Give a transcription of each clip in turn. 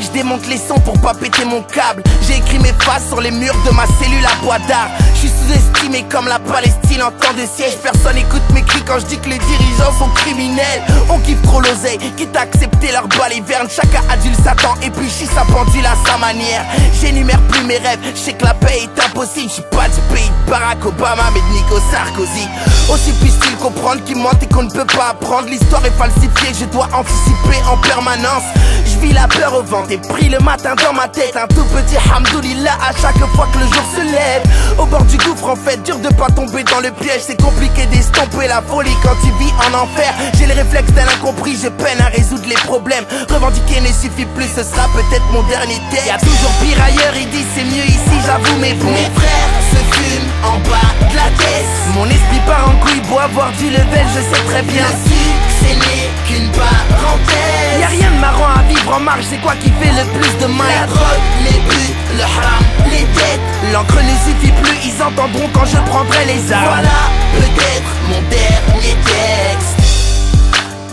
Je démonte les sons pour pas péter mon câble. J'ai écrit mes faces sur les murs de ma cellule à bois d'art. Je suis sous-estimé comme la Palestine en temps de siège. Personne écoute mes cris quand je dis que les dirigeants sont criminels. On kiffe trop l'oseille, quitte à accepter leur baliverne. Chacun adulte Satan et puis chie sa pendule à sa manière. J'énumère plus mes rêves, je sais que la paix est impossible. Je suis pas du pays de Barack Obama mais de Nico Sarkozy. Aussi puisse-t-il comprendre qu'ils mentent et qu'on ne peut pas apprendre. L'histoire est falsifiée, je dois anticiper en permanence. Je vis la peur au ventre et prie le matin dans ma tête. Un tout petit hamdoulillah à chaque fois que le jour se lève. Au bord du gouffre en fait, dur de pas tomber dans le piège. C'est compliqué d'estomper la folie quand tu vis en enfer. J'ai les réflexes d'un incompris, je peine à résoudre les problèmes. Revendiquer ne suffit plus, ce sera peut-être mon dernier texte. Y'a toujours pire ailleurs, il dit c'est mieux ici, j'avoue mais bon. Mes frères se fument en bas de la caisse. Mon esprit part en couille, beau avoir du level, je sais très bien. Le succès n'est qu'une parenthèse. Y'a rien de marrant à vivre en marge, c'est quoi qui fait le plus de mal? La drogue, les buts, le haram, les dettes. L'encre ne suffit plus, ils entendront quand je prendrai les armes. Voilà peut-être mon dernier texte.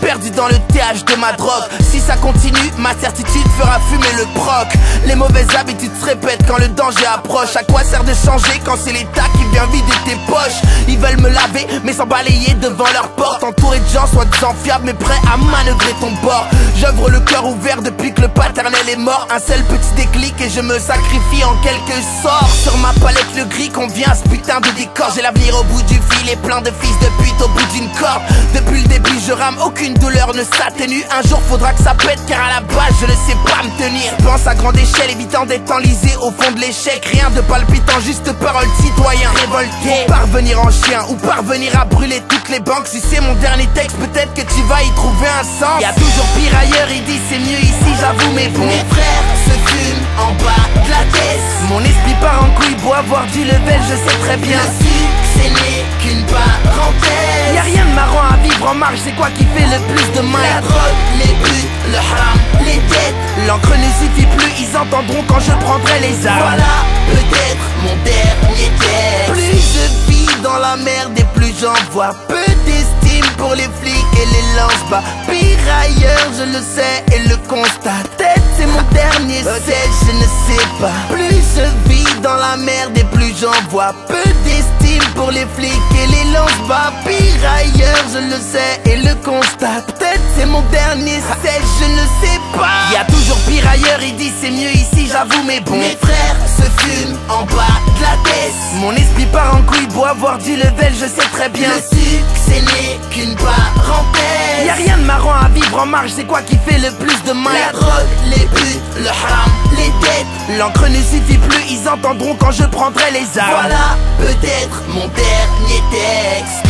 Perdu dans le TH de ma drogue. Si ça continue, ma certitude fera fumer le proc. Les mauvaises habitudes se répètent quand le danger approche. À quoi sert de changer quand c'est l'État qui vient vider tes poches? Ils veulent me laver mais sans balayer devant leur porte. Entouré de gens soi-disant fiables mais prêts à manœuvrer ton bord. J'ouvre le cœur ouvert depuis que le paternel est mort. Un seul petit déclic et je me sacrifie en quelque sorte. Sur ma palette le gris convient à ce putain de décor. J'ai l'avenir au bout du fil et plein de fils de pute au bout d'une corde. Depuis le début je rame, aucune douleur ne s'atténue. Un jour faudra que ça pète car à la base je ne sais pas me tenir. Pense à grande échelle, évitant d'être enlisé au fond de l'échec. Rien de palpitant, juste parole de citoyen révolté. Parvenir en chien ou parvenir à brûler toutes les banques. Si c'est mon dernier texte, peut-être que tu vas y trouver un sens. Y'a toujours pire ailleurs, il dit c'est mieux ici, j'avoue mais bon. Mes frères se fument en bas de la caisse. Mon esprit part en couille, beau avoir du level, je sais très bien. Le succès n'est qu'une parenthèse. Y'a rien de marrant à vivre en marge, c'est quoi qui fait le plus de mal? La drogue, les buts, le haram, les dettes. L'encre ne suffit plus, ils entendront quand je prendrai les armes. Voilà peut-être mon dernier texte. Plus je vis dans la merde et plus j'en vois peu d'estime pour les flics et les lance-bas. Pire ailleurs, je le sais et le constate. Peut-être c'est mon dernier set, je ne sais pas. Plus je vis dans la merde et plus j'en vois peu d'estime pour les flics et les lance-bas. Pire ailleurs, je le sais et le constate. Peut-être c'est mon dernier set, je ne sais pas. Y'a toujours pire ailleurs, il dit c'est mieux ici, j'avoue mais bon. Mes frères se fument en bas de la caisse. Mon esprit part en couille, beau avoir du level, je sais très bien. Le succès n'est qu'une parenthèse. Y'a rien de marrant à vivre en marge, c'est quoi qui fait le plus de mal? La drogue, les buts, le haram, les dettes. L'encre ne suffit plus, ils entendront quand je prendrai les armes. Voilà peut-être mon dernier texte.